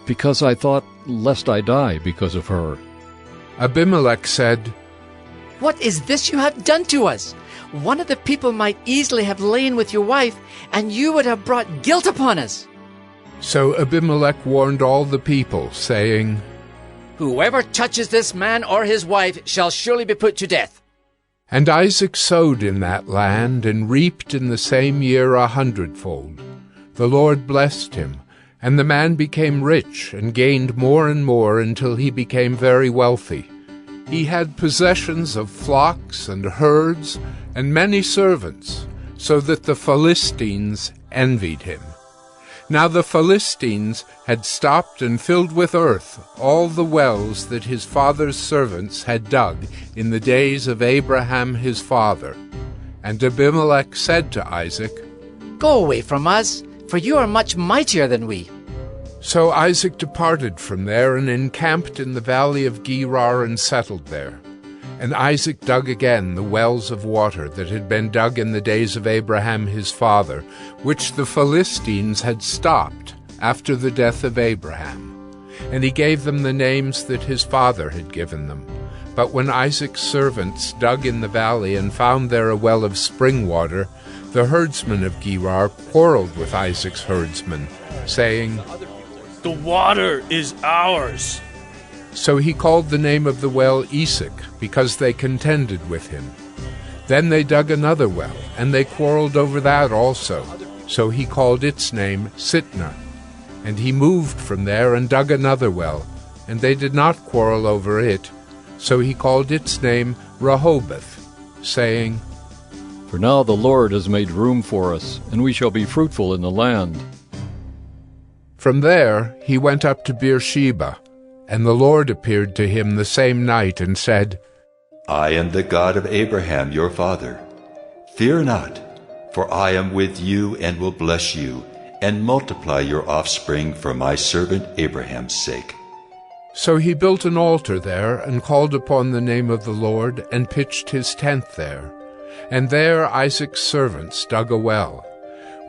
Because I thought, lest I die because of her. Abimelech said, What is this you have done to us? One of the people might easily have lain with your wife, and you would have brought guilt upon us. So Abimelech warned all the people, saying, Whoever touches this man or his wife shall surely be put to death. And Isaac sowed in that land, and reaped in the same year 100-fold. The Lord blessed him, and the man became rich, and gained more and more until he became very wealthy. He had possessions of flocks and herds, and many servants, so that the Philistines envied him. Now the Philistines had stopped and filled with earth all the wells that his father's servants had dug in the days of Abraham his father. And Abimelech said to Isaac, Go away from us, for you are much mightier than we. So Isaac departed from there and encamped in the valley of Gerar and settled there. And Isaac dug again the wells of water that had been dug in the days of Abraham his father, which the Philistines had stopped after the death of Abraham. And he gave them the names that his father had given them. But when Isaac's servants dug in the valley and found there a well of spring water, the herdsmen of Gerar quarreled with Isaac's herdsmen, saying, The water is ours. So he called the name of the well Esek, because they contended with him. Then they dug another well, and they quarreled over that also. So he called its name Sitnah. And he moved from there and dug another well, and they did not quarrel over it. So he called its name Rehoboth, saying, For now the Lord has made room for us, and we shall be fruitful in the land. From there he went up to Beersheba, and the Lord appeared to him the same night and said, I am the God of Abraham your father. Fear not, for I am with you and will bless you, and multiply your offspring for my servant Abraham's sake. So he built an altar there, and called upon the name of the Lord, and pitched his tent there. And there Isaac's servants dug a well.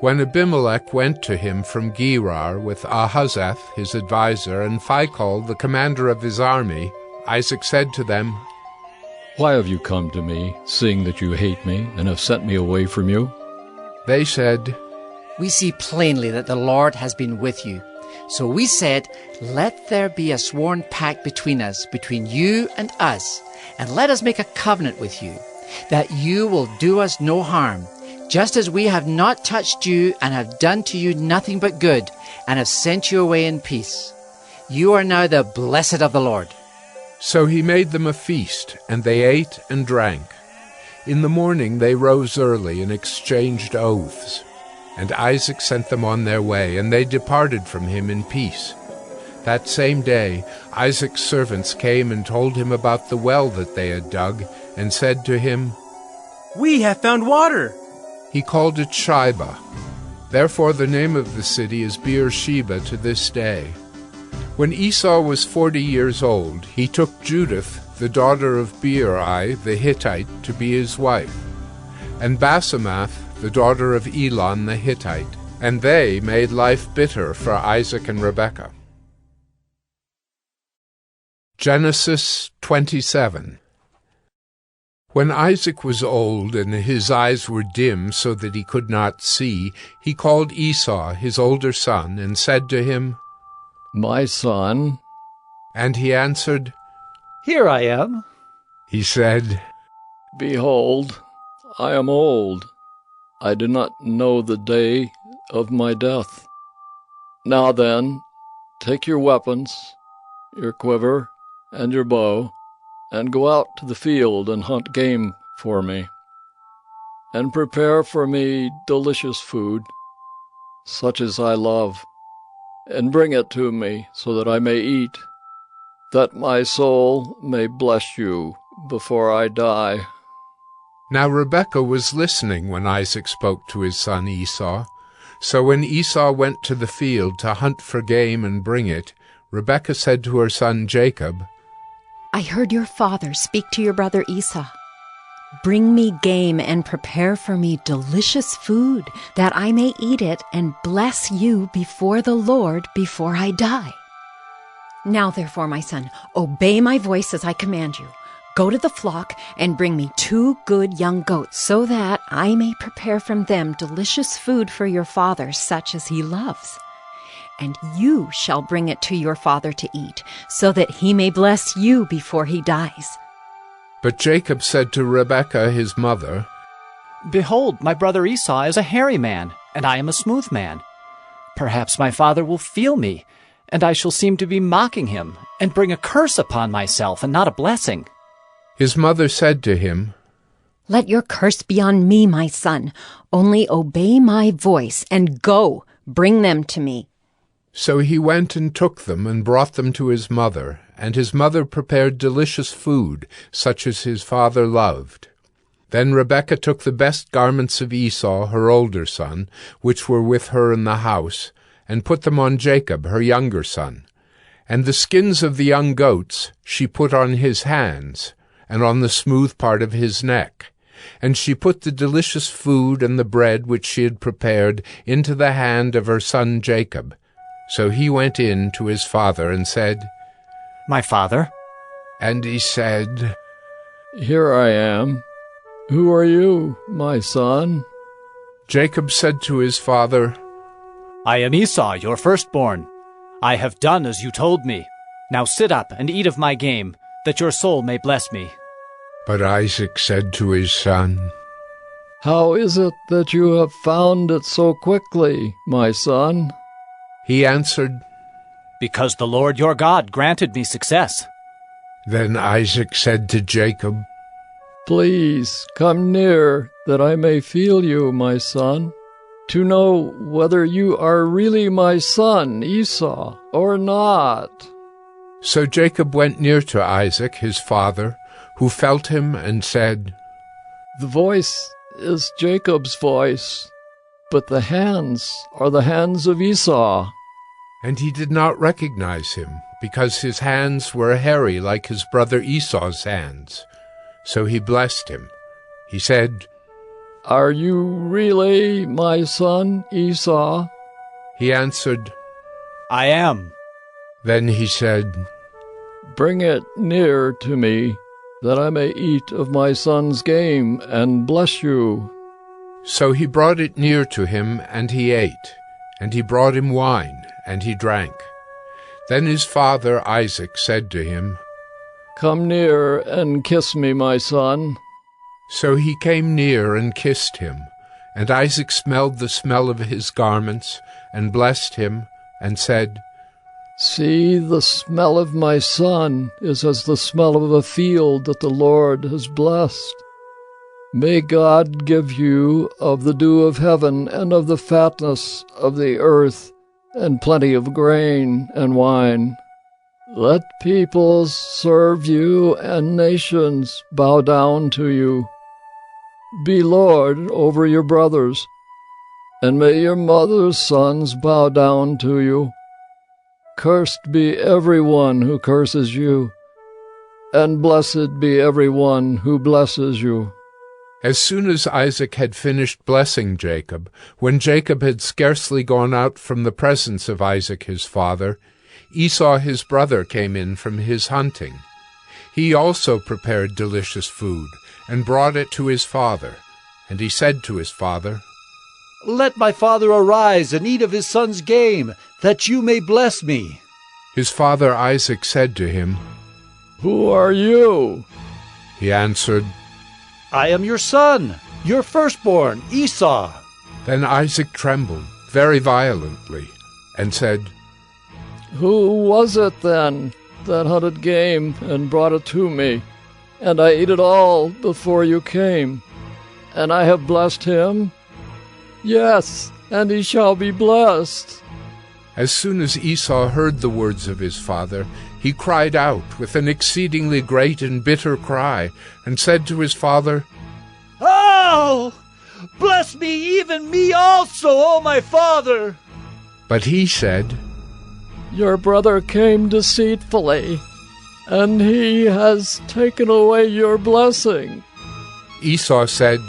When Abimelech went to him from Gerar with Ahazeth his adviser, and Phicol the commander of his army, Isaac said to them, Why have you come to me, seeing that you hate me, and have sent me away from you? They said, We see plainly that the Lord has been with you. So we said, Let there be a sworn pact between us, between you and us, and let us make a covenant with you, that you will do us no harm, just as we have not touched you and have done to you nothing but good, and have sent you away in peace. You are now the blessed of the Lord. So he made them a feast, and they ate and drank. In the morning they rose early and exchanged oaths. And Isaac sent them on their way, and they departed from him in peace. That same day Isaac's servants came and told him about the well that they had dug, and said to him, We have found water. He called it Shibah. Therefore the name of the city is Beersheba to this day. When Esau was 40 years old, he took Judith, the daughter of Beeri the Hittite, to be his wife, and Basemath, the daughter of Elon the Hittite, and they made life bitter for Isaac and Rebekah. Genesis 27. When Isaac was old and his eyes were dim so that he could not see, he called Esau, his older son, and said to him, My son. And he answered, Here I am. He said, Behold, I am old. I do not know the day of my death. Now then, take your weapons, your quiver, and your bow, and go out to the field and hunt game for me, and prepare for me delicious food, such as I love, and bring it to me so that I may eat, that my soul may bless you before I die. Now Rebekah was listening when Isaac spoke to his son Esau. So when Esau went to the field to hunt for game and bring it, Rebekah said to her son Jacob, I heard your father speak to your brother Esau. Bring me game and prepare for me delicious food, that I may eat it and bless you before the Lord before I die. Now therefore, my son, obey my voice as I command you. Go to the flock and bring me 2 good young goats, so that I may prepare from them delicious food for your father, such as he loves. And you shall bring it to your father to eat, so that he may bless you before he dies. But Jacob said to Rebekah his mother, Behold, my brother Esau is a hairy man, and I am a smooth man. Perhaps my father will feel me, and I shall seem to be mocking him, and bring a curse upon myself, and not a blessing. His mother said to him, Let your curse be on me, my son. Only obey my voice, and go. Bring them to me." So he went and took them and brought them to his mother, and his mother prepared delicious food, such as his father loved. Then Rebekah took the best garments of Esau, her older son, which were with her in the house, and put them on Jacob, her younger son. And the skins of the young goats she put on his hands, and on the smooth part of his neck. And she put the delicious food and the bread which she had prepared into the hand of her son Jacob. So he went in to his father and said, "My father?" And he said, "Here I am. Who are you, my son?" Jacob said to his father, "I am Esau, your firstborn. I have done as you told me. Now sit up and eat of my game, that your soul may bless me." But Isaac said to his son, "How is it that you have found it so quickly, my son?" He answered, "Because the Lord your God granted me success." Then Isaac said to Jacob, "Please come near, that I may feel you, my son, to know whether you are really my son Esau or not." So Jacob went near to Isaac, his father, who felt him and said, "The voice is Jacob's voice, but the hands are the hands of Esau." And he did not recognize him, because his hands were hairy like his brother Esau's hands. So he blessed him. He said, "Are you really my son Esau?" He answered, "I am." Then he said, "Bring it near to me, that I may eat of my son's game and bless you." So he brought it near to him, and he ate. And he brought him wine, and he drank. Then his father Isaac said to him, "Come near and kiss me, my son." So he came near and kissed him. And Isaac smelled the smell of his garments, and blessed him, and said, "See, the smell of my son is as the smell of a field that the Lord has blessed. May God give you of the dew of heaven and of the fatness of the earth, and plenty of grain and wine. Let peoples serve you and nations bow down to you. Be lord over your brothers, and may your mother's sons bow down to you. Cursed be everyone who curses you, and blessed be everyone who blesses you." As soon as Isaac had finished blessing Jacob, when Jacob had scarcely gone out from the presence of Isaac his father, Esau his brother came in from his hunting. He also prepared delicious food, and brought it to his father. And he said to his father, "Let my father arise and eat of his son's game, that you may bless me." His father Isaac said to him, "Who are you?" He answered, "I am your son, your firstborn, Esau." Then Isaac trembled very violently, and said, "Who was it then that hunted game and brought it to me? And I ate it all before you came. And I have blessed him? Yes, and he shall be blessed." As soon as Esau heard the words of his father, he cried out with an exceedingly great and bitter cry, and said to his father, "Oh, bless me, even me also, O my father!" But he said, "Your brother came deceitfully, and he has taken away your blessing." Esau said,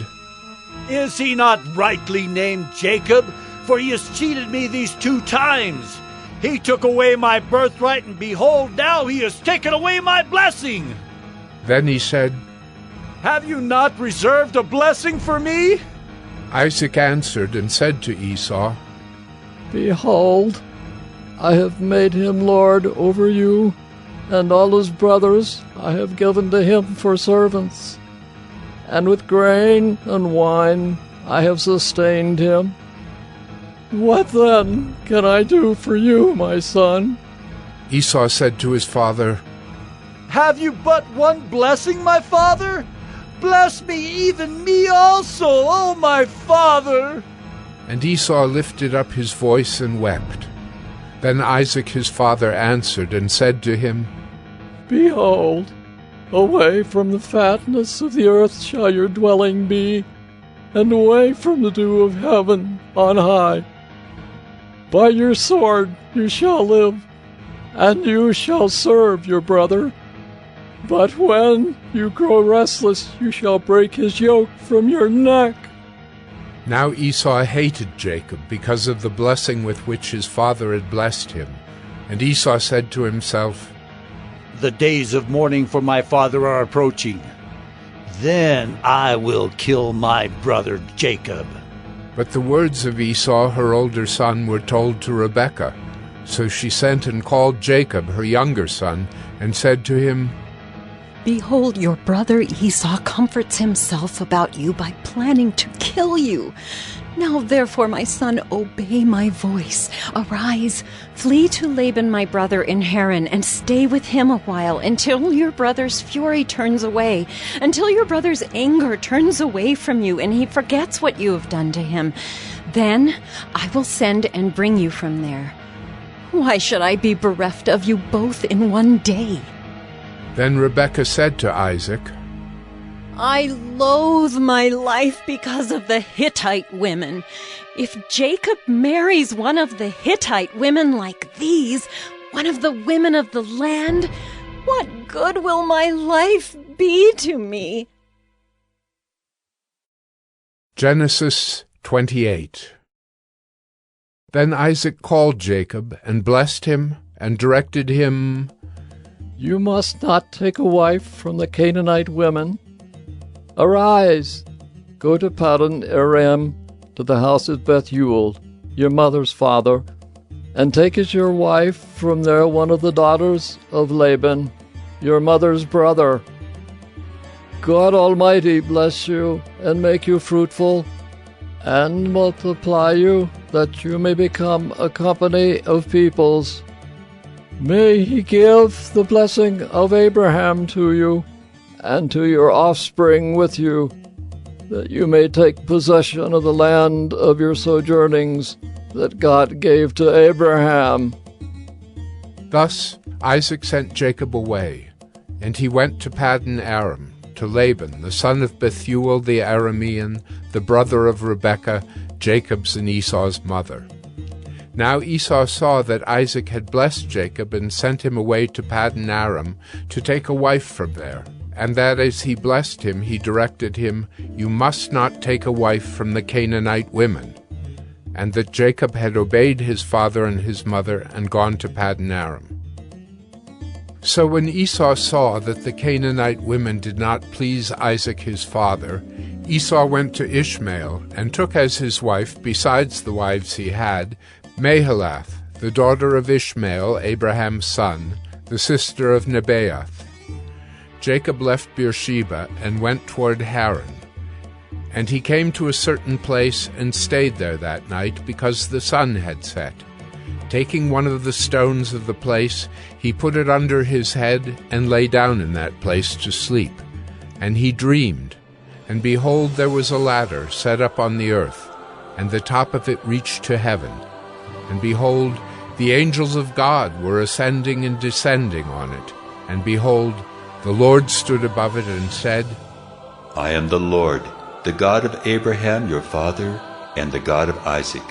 "Is he not rightly named Jacob? For he has cheated me these 2 times. He took away my birthright, and behold, now he has taken away my blessing." Then he said, "Have you not reserved a blessing for me?" Isaac answered and said to Esau, "Behold, I have made him lord over you, and all his brothers I have given to him for servants. And with grain and wine I have sustained him. What then can I do for you, my son?" Esau said to his father, "Have you but one blessing, my father? Bless me, even me also, O my father!" And Esau lifted up his voice and wept. Then Isaac his father answered and said to him, Behold, away from the fatness of the earth shall your dwelling be, and away from the dew of heaven on high. By your sword you shall live, and you shall serve your brother. But when you grow restless, you shall break his yoke from your neck. Now Esau hated Jacob because of the blessing with which his father had blessed him. And Esau said to himself, The days of mourning for my father are approaching. Then I will kill my brother Jacob. But the words of Esau, her older son, were told to Rebekah. So she sent and called Jacob, her younger son, and said to him, Behold, your brother Esau comforts himself about you by planning to kill you. Now therefore, my son, obey my voice. Arise, flee to Laban my brother in Haran, and stay with him a while, until your brother's fury turns away, until your brother's anger turns away from you, and he forgets what you have done to him. Then I will send and bring you from there. Why should I be bereft of you both in one day? Then Rebekah said to Isaac, I loathe my life because of the Hittite women. If Jacob marries one of the Hittite women like these, one of the women of the land, what good will my life be to me? Genesis 28. Then Isaac called Jacob and blessed him and directed him, You must not take a wife from the Canaanite women. Arise, go to Paddan Aram, to the house of Bethuel, your mother's father, and take as your wife from there one of the daughters of Laban, your mother's brother. God Almighty bless you and make you fruitful, and multiply you, that you may become a company of peoples. May he give the blessing of Abraham to you, and to your offspring with you, that you may take possession of the land of your sojournings that God gave to Abraham. Thus Isaac sent Jacob away, and he went to Paddan Aram, to Laban, the son of Bethuel the Aramean, the brother of Rebekah, Jacob's and Esau's mother. Now Esau saw that Isaac had blessed Jacob and sent him away to Paddan Aram to take a wife from there, and that as he blessed him, he directed him, You must not take a wife from the Canaanite women, and that Jacob had obeyed his father and his mother and gone to Paddan Aram. So when Esau saw that the Canaanite women did not please Isaac his father, Esau went to Ishmael and took as his wife, besides the wives he had, Mahalath, the daughter of Ishmael, Abraham's son, the sister of Nebaioth. Jacob left Beersheba and went toward Haran. And he came to a certain place and stayed there that night, because the sun had set. Taking one of the stones of the place, he put it under his head and lay down in that place to sleep. And he dreamed, and behold, there was a ladder set up on the earth, and the top of it reached to heaven. And behold, the angels of God were ascending and descending on it. And behold, the Lord stood above it and said, I am the Lord, the God of Abraham your father, and the God of Isaac.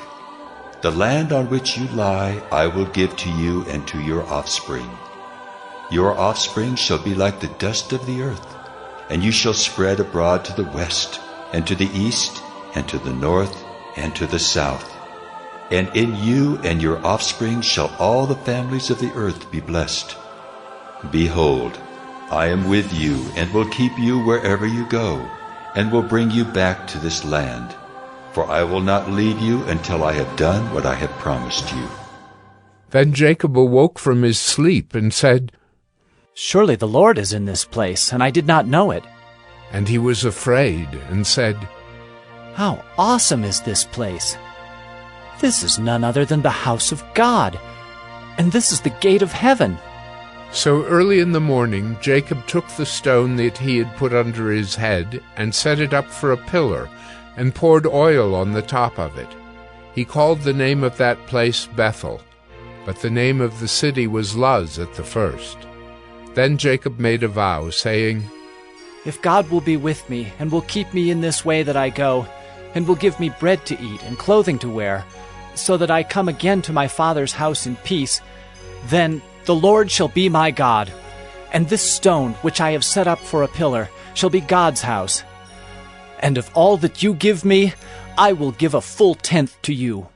The land on which you lie I will give to you and to your offspring. Your offspring shall be like the dust of the earth, and you shall spread abroad to the west, and to the east, and to the north, and to the south. And in you and your offspring shall all the families of the earth be blessed. Behold, I am with you, and will keep you wherever you go, and will bring you back to this land. For I will not leave you until I have done what I have promised you. Then Jacob awoke from his sleep and said, Surely the Lord is in this place, and I did not know it. And he was afraid and said, How awesome is this place! This is none other than the house of God, and this is the gate of heaven. So early in the morning Jacob took the stone that he had put under his head and set it up for a pillar, and poured oil on the top of it. He called the name of that place Bethel, but the name of the city was Luz at the first. Then Jacob made a vow, saying, If God will be with me, and will keep me in this way that I go, and will give me bread to eat and clothing to wear, so that I come again to my father's house in peace, then the Lord shall be my God, and this stone which I have set up for a pillar shall be God's house. And of all that you give me, I will give a full tenth to you.